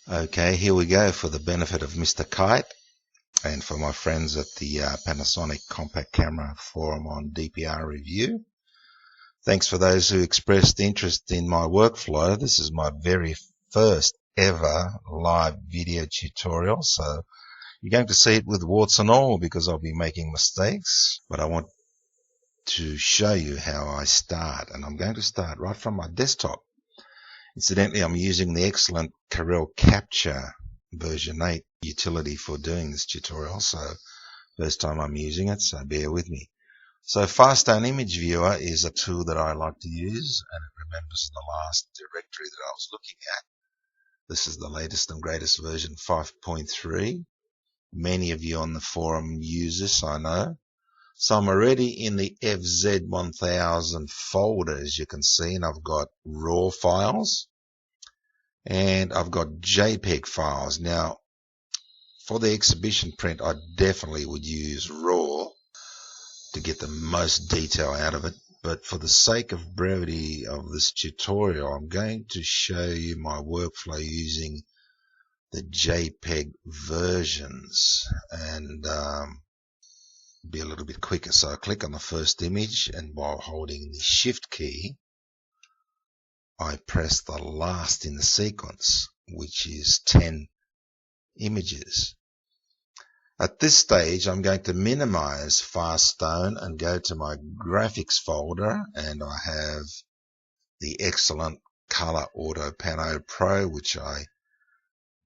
Okay, here we go for the benefit of Mr. Kite and for my friends at the Panasonic Compact Camera Forum on DPR Review. Thanks for those who expressed interest in my workflow. This is my very first ever live video tutorial, so you're going to see it with warts and all because I'll be making mistakes, but I want to show you how I start, and I'm going to start right from my desktop. Incidentally, I'm using the excellent Capture version 8 utility for doing this tutorial, so first time I'm using it, so bear with me. So Faststone Image Viewer is a tool that I like to use, and it remembers the last directory that I was looking at. This is the latest and greatest version 5.3. Many of you on the forum use this, I know. So I'm already in the FZ1000 folder, as you can see, and I've got RAW files and I've got JPEG files. Now, for the exhibition print, I definitely would use RAW to get the most detail out of it. But for the sake of brevity of this tutorial, I'm going to show you my workflow using the JPEG versions and be a little bit quicker. So I click on the first image, and while holding the Shift key, I press the last in the sequence, which is 10 images. At this stage, I'm going to minimize Faststone and go to my graphics folder, and I have the excellent Color Auto Pano Pro, which I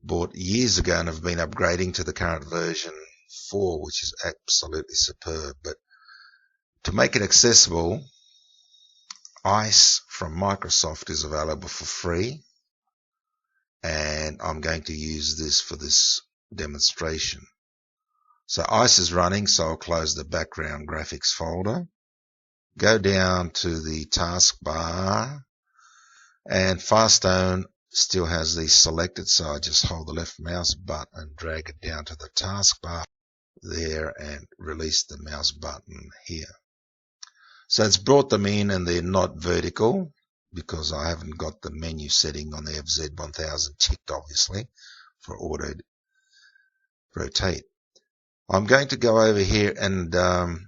bought years ago and have been upgrading to the current version 4, which is absolutely superb. But to make it accessible, ICE from Microsoft is available for free, and I'm going to use this for this demonstration. So ICE is running, so I'll close the background graphics folder, go down to the taskbar, and Faststone still has these selected, so I just hold the left mouse button and drag it down to the taskbar there and release the mouse button here. So it's brought them in, and they're not vertical because I haven't got the menu setting on the FZ1000 ticked, obviously, for auto rotate. I'm going to go over here and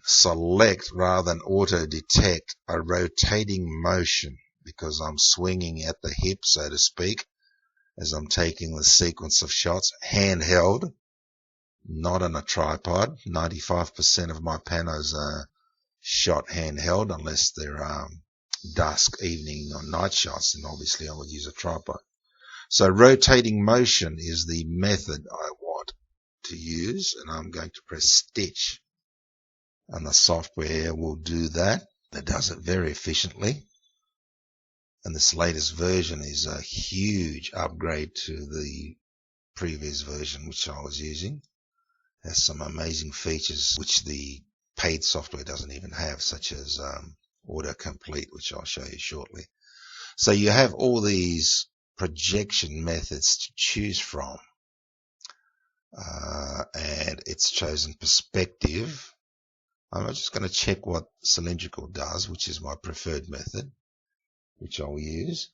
select, rather than auto detect, a rotating motion because I'm swinging at the hip, so to speak, as I'm taking the sequence of shots handheld, not on a tripod. 95% of my panos are shot handheld unless they're dusk, evening or night shots, and obviously I would use a tripod. So rotating motion is the method I want to use, and I'm going to press stitch, and the software will do that. It does it very efficiently, and this latest version is a huge upgrade to the previous version which I was using. It has some amazing features which the paid software doesn't even have, such as autocomplete, which I'll show you shortly. So you have all these projection methods to choose from, and it's chosen perspective. I'm just going to check what cylindrical does, which is my preferred method, which I'll use.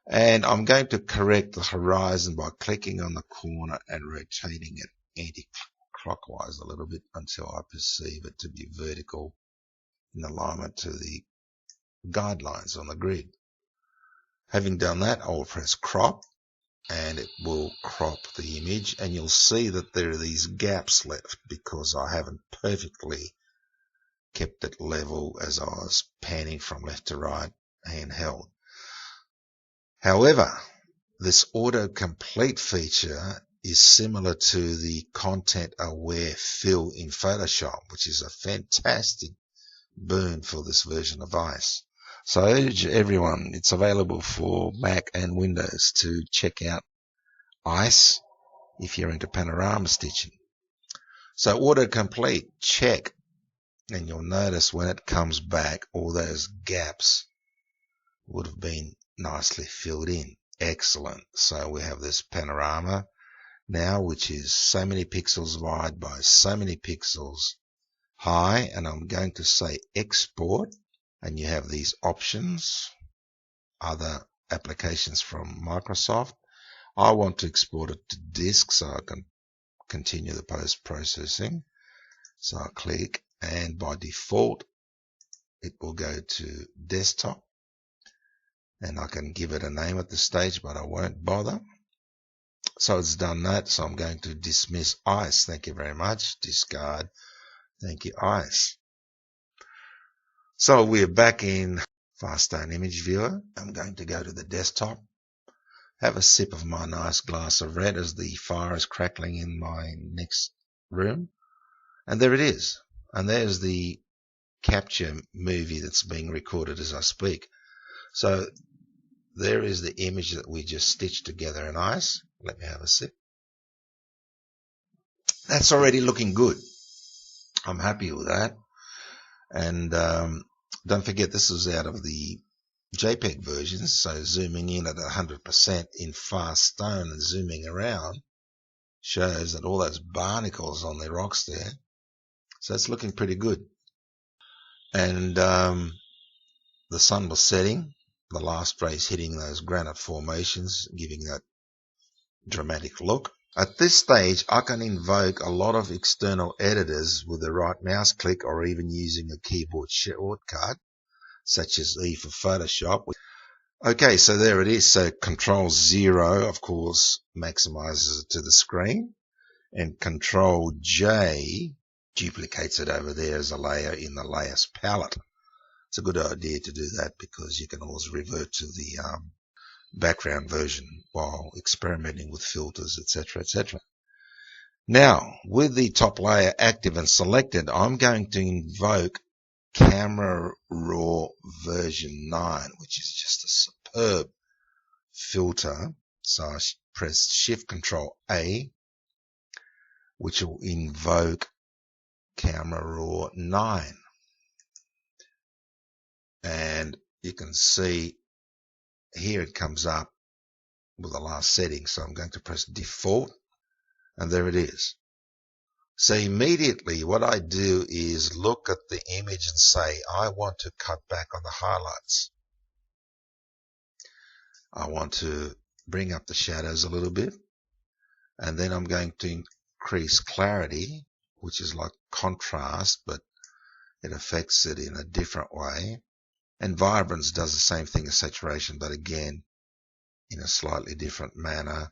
And I'm going to correct the horizon by clicking on the corner and rotating it anti-clockwise a little bit until I perceive it to be vertical in alignment to the guidelines on the grid. Having done that, I will press crop, and it will crop the image, and you'll see that there are these gaps left because I haven't perfectly kept it level as I was panning from left to right handheld. However, this autocomplete feature is similar to the content aware fill in Photoshop, which is a fantastic boon for this version of ICE. So I urge everyone, it's available for Mac and Windows, to check out ICE if you're into panorama stitching. So autocomplete, check, and you'll notice when it comes back, all those gaps would have been nicely filled in. Excellent. So we have this panorama now, which is so many pixels wide by so many pixels high, and I'm going to say export, and you have these options, other applications from Microsoft. I want to export it to disk so I can continue the post-processing. So I click, and by default it will go to desktop, and I can give it a name at this stage, but I won't bother. So it's done that, so I'm going to dismiss ICE. Thank you very much. Discard. Thank you, ICE. So we're back in Faststone Image Viewer. I'm going to go to the desktop, have a sip of my nice glass of red as the fire is crackling in my next room. And there it is. And there's the capture movie that's being recorded as I speak. So there is the image that we just stitched together in ICE. Let me have a sip. That's already looking good. I'm happy with that. And don't forget, this is out of the JPEG versions, so zooming in at 100% in Faststone and zooming around shows that all those barnacles on the rocks there. So it's looking pretty good. And the sun was setting, the last rays hitting those granite formations, giving that dramatic look. At this stage, I can invoke a lot of external editors with the right mouse click, or even using a keyboard shortcut, such as E for Photoshop. Okay, so there it is. So Control 0, of course, maximizes it to the screen, and Control J duplicates it over there as a layer in the layers palette. It's a good idea to do that because you can always revert to the background version while experimenting with filters, etc., etc. Now, with the top layer active and selected, I'm going to invoke Camera Raw version 9, which is just a superb filter. So I press Shift Control A, which will invoke Camera Raw 9. And you can see here it comes up with the last setting. So I'm going to press Default, and there it is. So immediately what I do is look at the image and say, I want to cut back on the highlights. I want to bring up the shadows a little bit. And then I'm going to increase clarity, which is like contrast, but it affects it in a different way. And vibrance does the same thing as saturation, but again, in a slightly different manner,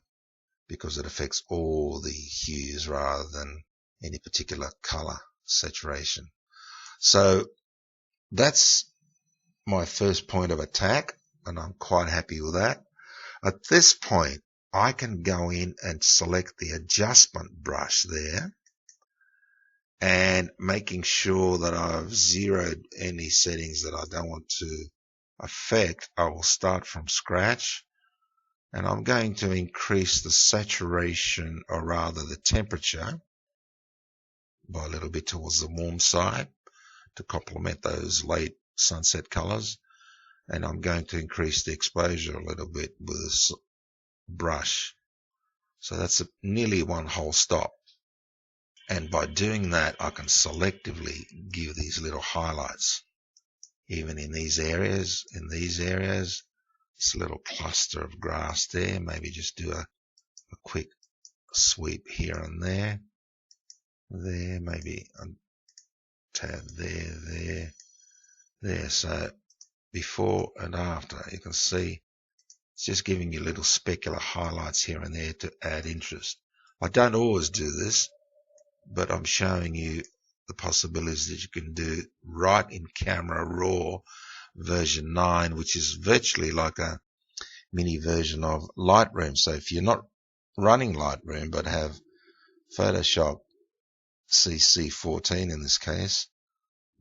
because it affects all the hues rather than any particular color saturation. So that's my first point of attack, and I'm quite happy with that. At this point, I can go in and select the adjustment brush there, and making sure that I've zeroed any settings that I don't want to affect. I will start from scratch, and I'm going to increase the saturation, or rather the temperature, by a little bit towards the warm side to complement those late sunset colors. And I'm going to increase the exposure a little bit with this brush. So that's nearly one whole stop. And by doing that, I can selectively give these little highlights, even in these areas. This little cluster of grass there, maybe just do a quick sweep here and there, maybe a tab there. So before and after, you can see it's just giving you little specular highlights here and there to add interest. I don't always do this, but I'm showing you the possibilities that you can do right in Camera Raw version 9, which is virtually like a mini version of Lightroom. So if you're not running Lightroom but have Photoshop CC14 in this case,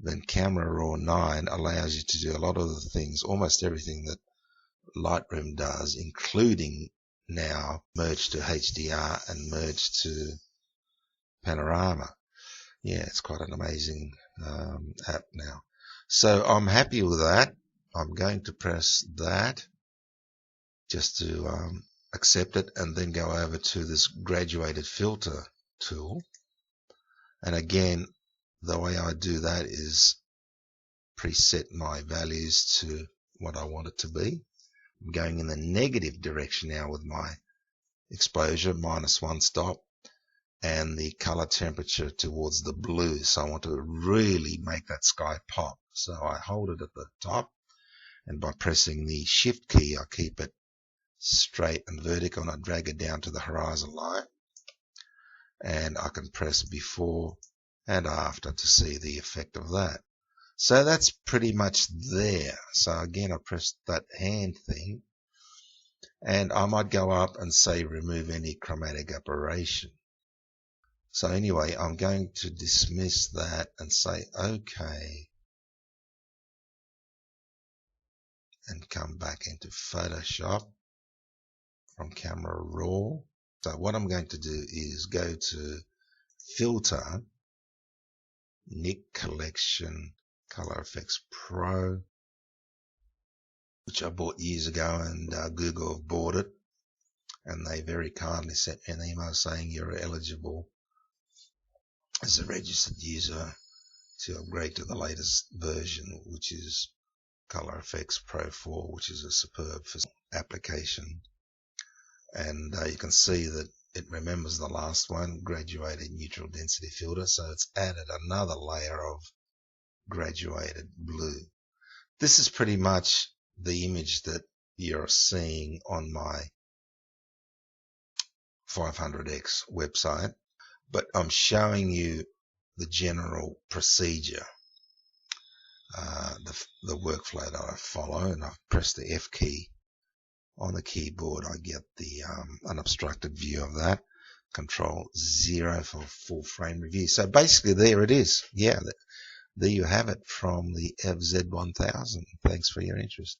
then Camera Raw 9 allows you to do a lot of the things, almost everything that Lightroom does, including now merge to HDR and merge to Panorama. Yeah, it's quite an amazing app now. So I'm happy with that. I'm going to press that just to accept it, and then go over to this graduated filter tool. And again, the way I do that is preset my values to what I want it to be. I'm going in the negative direction now with my exposure, -1 stop, and the color temperature towards the blue. So I want to really make that sky pop. So I hold it at the top, and by pressing the shift key, I keep it straight and vertical, and I drag it down to the horizon line, and I can press before and after to see the effect of that. So that's pretty much there. So again, I press that hand thing, and I might go up and say remove any chromatic aberration. So anyway, I'm going to dismiss that and say OK, and come back into Photoshop from Camera Raw. So what I'm going to do is go to Filter, Nik Collection, Color Effects Pro, which I bought years ago, and Google have bought it, and they very kindly sent me an email saying you're eligible as a registered user to upgrade to the latest version, which is Color Effects Pro 4, which is a superb application. And you can see that it remembers the last one, graduated neutral density filter, so it's added another layer of graduated blue. This is pretty much the image that you're seeing on my 500x website, but I'm showing you the general procedure, the workflow that I follow, and I press the F key on the keyboard. I get the unobstructed view of that. Control 0 for full frame review. So basically there it is. Yeah, there you have it from the FZ1000. Thanks for your interest.